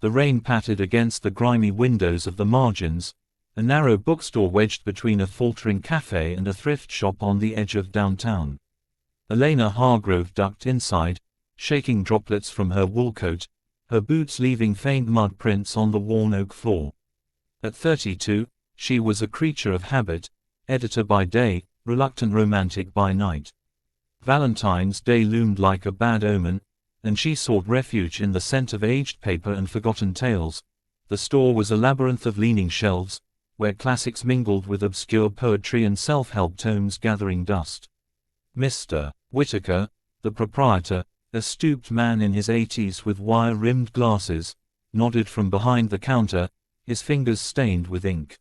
The rain pattered against the grimy windows of the margins, a narrow bookstore wedged between a faltering cafe and a thrift shop on the edge of downtown. Elena Hargrove ducked inside, shaking droplets from her wool coat, her boots leaving faint mud prints on the worn oak floor. At 32, she was a creature of habit, editor by day, reluctant romantic by night. Valentine's Day loomed like a bad omen, and she sought refuge in the scent of aged paper and forgotten tales. The store was a labyrinth of leaning shelves, where classics mingled with obscure poetry and self-help tomes gathering dust. Mr. Whitaker, the proprietor, a stooped man in his 80s with wire-rimmed glasses, nodded from behind the counter, his fingers stained with ink.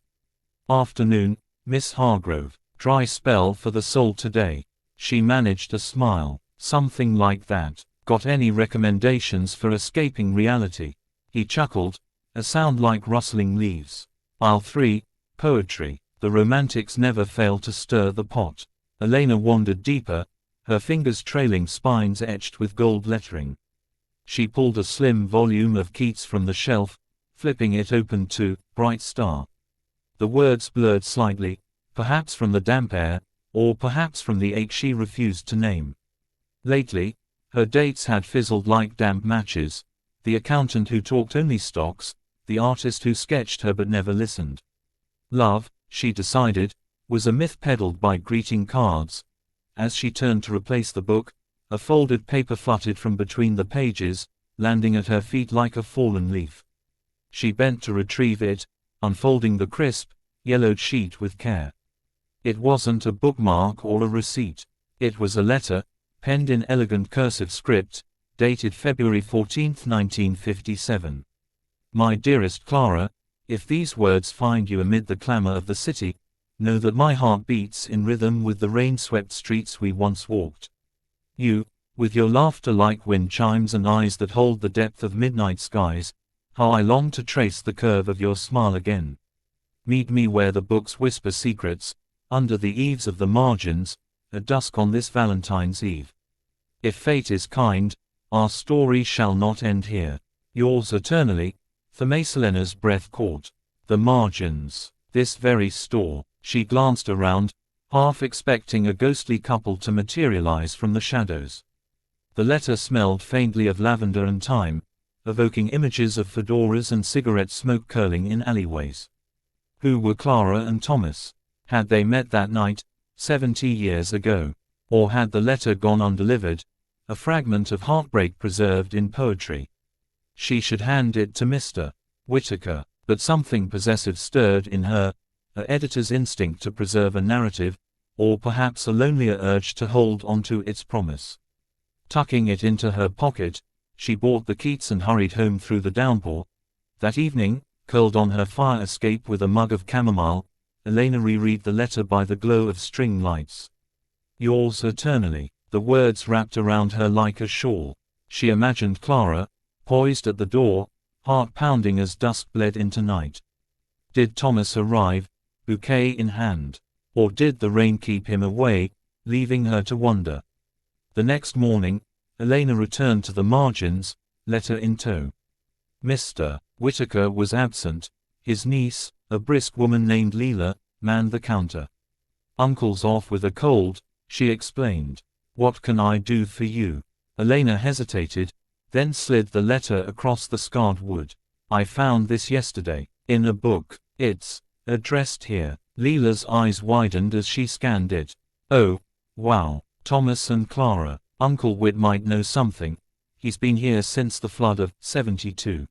"Afternoon, Miss Hargrove. Dry spell for the soul today." She managed a smile. "Something like that. Got any recommendations for escaping reality?" He chuckled, a sound like rustling leaves. "Aisle 3, poetry. The romantics never fail to stir the pot." Elena wandered deeper, her fingers trailing spines etched with gold lettering. She pulled a slim volume of Keats from the shelf, flipping it open to "Bright Star." The words blurred slightly, perhaps from the damp air, or perhaps from the ache she refused to name. Lately, her dates had fizzled like damp matches, the accountant who talked only stocks, the artist who sketched her but never listened. Love, she decided, was a myth peddled by greeting cards. As she turned to replace the book, a folded paper fluttered from between the pages, landing at her feet like a fallen leaf. She bent to retrieve it, unfolding the crisp, yellowed sheet with care. It wasn't a bookmark or a receipt. It was a letter, penned in elegant cursive script, dated February 14, 1957. "My dearest Clara, if these words find you amid the clamor of the city, know that my heart beats in rhythm with the rain-swept streets we once walked. You, with your laughter like wind chimes and eyes that hold the depth of midnight skies, how I long to trace the curve of your smile again. Meet me where the books whisper secrets, under the eaves of the margins, at dusk on this Valentine's Eve. If fate is kind, our story shall not end here. Yours eternally, Elena's breath caught. The margins. This very store. She glanced around, half expecting a ghostly couple to materialize from the shadows. The letter smelled faintly of lavender and thyme, evoking images of fedoras and cigarette smoke curling in alleyways. Who were Clara and Thomas? Had they met that night, 70 years ago? Or had the letter gone undelivered, a fragment of heartbreak preserved in poetry? She should hand it to Mr. Whitaker, but something possessive stirred in her, an editor's instinct to preserve a narrative, or perhaps a lonelier urge to hold onto its promise. Tucking it into her pocket, she bought the Keats and hurried home through the downpour. That evening, curled on her fire escape with a mug of chamomile, Elena reread the letter by the glow of string lights. Yours eternally. The words wrapped around her like a shawl. She imagined Clara, poised at the door, heart pounding as dusk bled into night. Did Thomas arrive, bouquet in hand? Or did the rain keep him away, leaving her to wonder? The next morning, Elena returned to the margins, letter in tow. Mr. Whitaker was absent. His niece, a brisk woman named Leela, manned the counter. "Uncle's off with a cold," she explained. "What can I do for you?" Elena hesitated, then slid the letter across the scarred wood. "I found this yesterday, in a book. It's addressed here." Leela's eyes widened as she scanned it. "Oh, wow. Thomas and Clara. Uncle Whit might know something. He's been here since the flood of '72.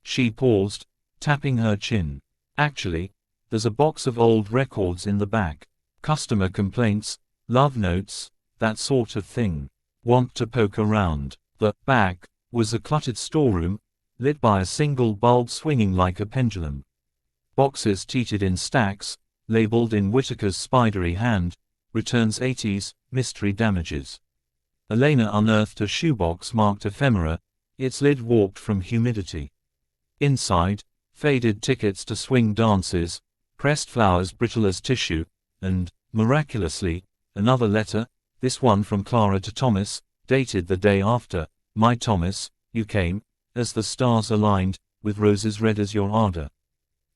She paused, tapping her chin. "Actually, there's a box of old records in the back. Customer complaints, love notes, that sort of thing. Want to poke around?" The back was a cluttered storeroom, lit by a single bulb swinging like a pendulum. Boxes teetered in stacks, labeled in Whitaker's spidery hand, "Returns 80s, mystery damages." Elena unearthed a shoebox marked ephemera, its lid warped from humidity. Inside, faded tickets to swing dances, pressed flowers brittle as tissue, and, miraculously, another letter, this one from Clara to Thomas, dated the day after. "My Thomas, you came, as the stars aligned, with roses red as your ardor.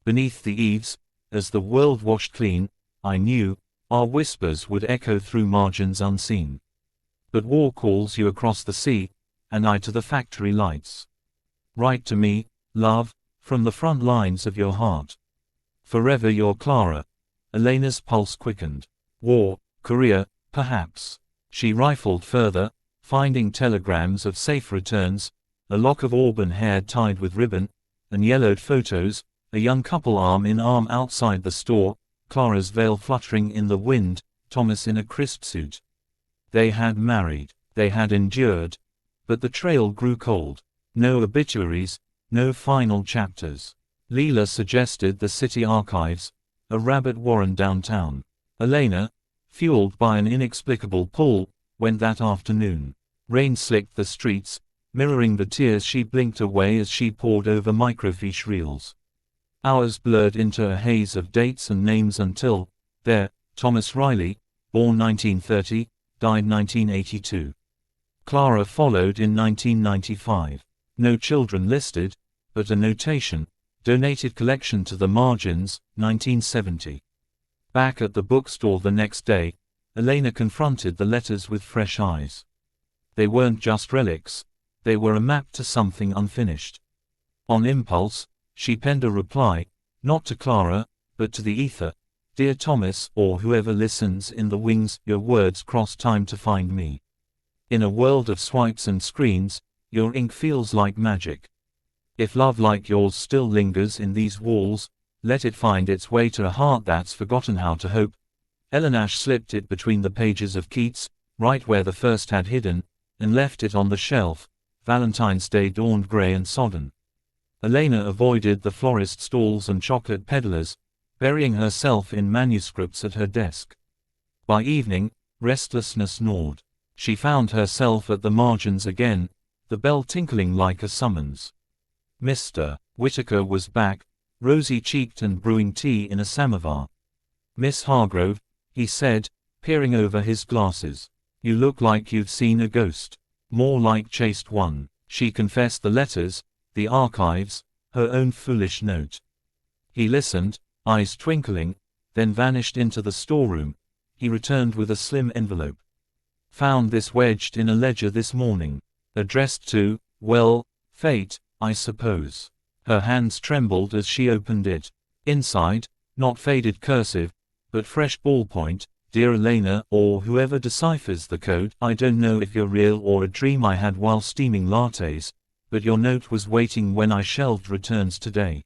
Beneath the eaves, as the world washed clean, I knew, our whispers would echo through margins unseen. But war calls you across the sea, and I to the factory lights. Write to me, love, from the front lines of your heart. Forever your Clara. Elena's pulse quickened. War, Korea, perhaps. She rifled further, finding telegrams of safe returns, a lock of auburn hair tied with ribbon, and yellowed photos, a young couple arm in arm outside the store, Clara's veil fluttering in the wind, Thomas in a crisp suit. They had married, they had endured, but the trail grew cold. No obituaries, no final chapters. Leela suggested the city archives, a rabbit warren downtown. Elena, fueled by an inexplicable pull, went that afternoon. Rain slicked the streets, mirroring the tears she blinked away as she pored over microfiche reels. Hours blurred into a haze of dates and names until, there, Thomas Riley, born 1930, died 1982. Clara followed in 1995. No children listed, but a notation, donated collection to the margins, 1970. Back at the bookstore the next day, Elena confronted the letters with fresh eyes. They weren't just relics, they were a map to something unfinished. On impulse, she penned a reply, not to Clara, but to the ether. Dear Thomas, or whoever listens in the wings, your words cross time to find me. In a world of swipes and screens, your ink feels like magic. If love like yours still lingers in these walls, let it find its way to a heart that's forgotten how to hope. Elena slipped it between the pages of Keats, right where the first had hidden, and left it on the shelf. Valentine's Day dawned grey and sodden. Elena avoided the florist stalls and chocolate peddlers, burying herself in manuscripts at her desk. By evening, restlessness gnawed. She found herself at the margins again, the bell tinkling like a summons. Mr. Whitaker was back, rosy-cheeked and brewing tea in a samovar. Miss Hargrove, he said, peering over his glasses. You look like you've seen a ghost. More like chased one. She confessed the letters, the archives, her own foolish note. He listened, eyes twinkling, then vanished into the storeroom. He returned with a slim envelope. Found this wedged in a ledger this morning. Addressed to, well, fate, I suppose. Her hands trembled as she opened it. Inside, not faded cursive, but fresh ballpoint, Dear Elena, or whoever deciphers the code, I don't know if you're real or a dream I had while steaming lattes, but your note was waiting when I shelved returns today.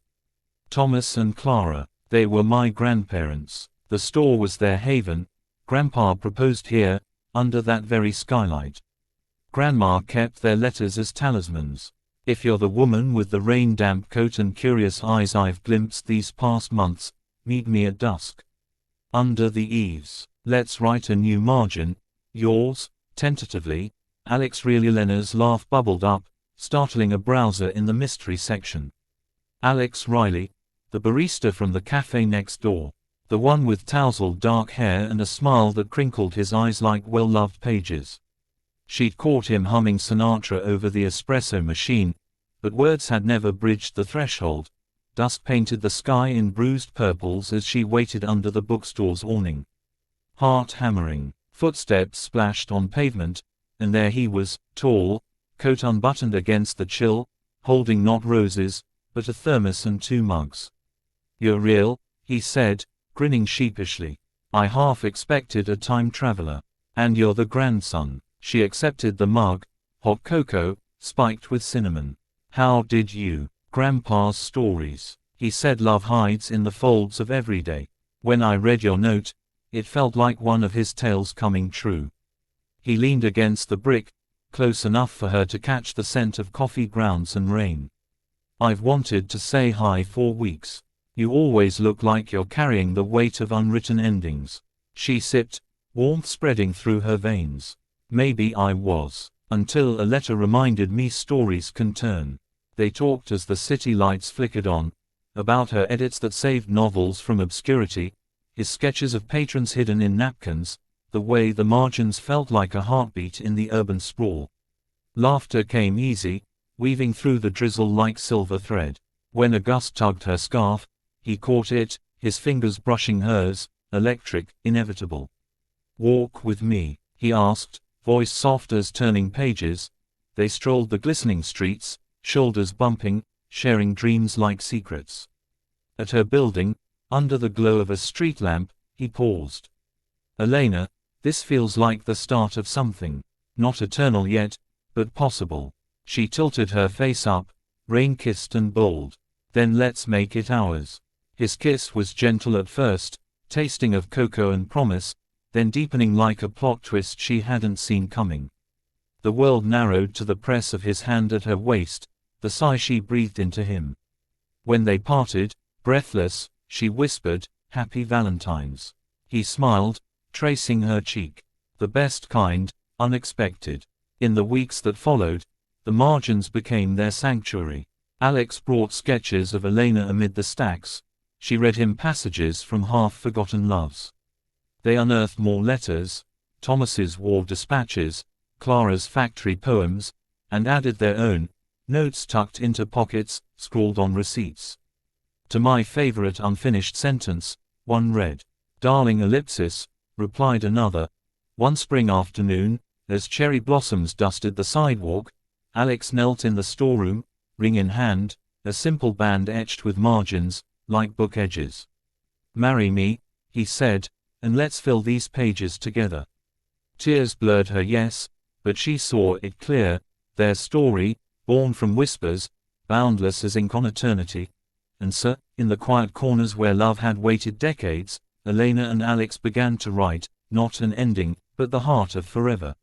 Thomas and Clara, they were my grandparents. The store was their haven. Grandpa proposed here, under that very skylight. Grandma kept their letters as talismans. If you're the woman with the rain-damp coat and curious eyes I've glimpsed these past months, meet me at dusk. Under the eaves. Let's write a new margin. Yours, tentatively, Alex. Real. Elena's laugh bubbled up, startling a browser in the mystery section. Alex Riley, the barista from the cafe next door. The one with tousled dark hair and a smile that crinkled his eyes like well-loved pages. She'd caught him humming Sinatra over the espresso machine, but words had never bridged the threshold. Dusk painted the sky in bruised purples as she waited under the bookstore's awning. Heart hammering, footsteps splashed on pavement, and there he was, tall, coat unbuttoned against the chill, holding not roses, but a thermos and 2 mugs. You're real, he said, grinning sheepishly. I half expected a time traveler. And you're the grandson. She accepted the mug, hot cocoa, spiked with cinnamon. How did you? Grandpa's stories. He said love hides in the folds of every day. When I read your note, it felt like one of his tales coming true. He leaned against the brick, close enough for her to catch the scent of coffee grounds and rain. I've wanted to say hi for weeks. You always look like you're carrying the weight of unwritten endings. She sipped, warmth spreading through her veins. Maybe I was. Until a letter reminded me stories can turn. They talked as the city lights flickered on, about her edits that saved novels from obscurity, his sketches of patrons hidden in napkins, the way the margins felt like a heartbeat in the urban sprawl. Laughter came easy, weaving through the drizzle like silver thread. When a gust tugged her scarf, he caught it, his fingers brushing hers, electric, inevitable. "Walk with me," he asked, voice soft as turning pages. They strolled the glistening streets, shoulders bumping, sharing dreams like secrets. At her building, under the glow of a street lamp, he paused. "Elena, this feels like the start of something. Not eternal yet, but possible." She tilted her face up, rain-kissed and bold. "Then let's make it ours." His kiss was gentle at first, tasting of cocoa and promise, then deepening like a plot twist she hadn't seen coming. The world narrowed to the press of his hand at her waist, the sigh she breathed into him. When they parted, breathless, she whispered, "Happy Valentine's." He smiled, tracing her cheek. "The best kind, unexpected." In the weeks that followed, the margins became their sanctuary. Alex brought sketches of Elena amid the stacks. She read him passages from half-forgotten loves. They unearthed more letters, Thomas's war dispatches, Clara's factory poems, and added their own, notes tucked into pockets, scrawled on receipts. "To my favorite unfinished sentence," one read. "Darling ellipsis," replied another. One spring afternoon, as cherry blossoms dusted the sidewalk, Alex knelt in the storeroom, ring in hand, a simple band etched with margins, like book edges. "Marry me," he said, "and let's fill these pages together." Tears blurred her yes, but she saw it clear, their story, born from whispers, boundless as ink on eternity. And so, in the quiet corners where love had waited decades, Elena and Alex began to write, not an ending, but the heart of forever.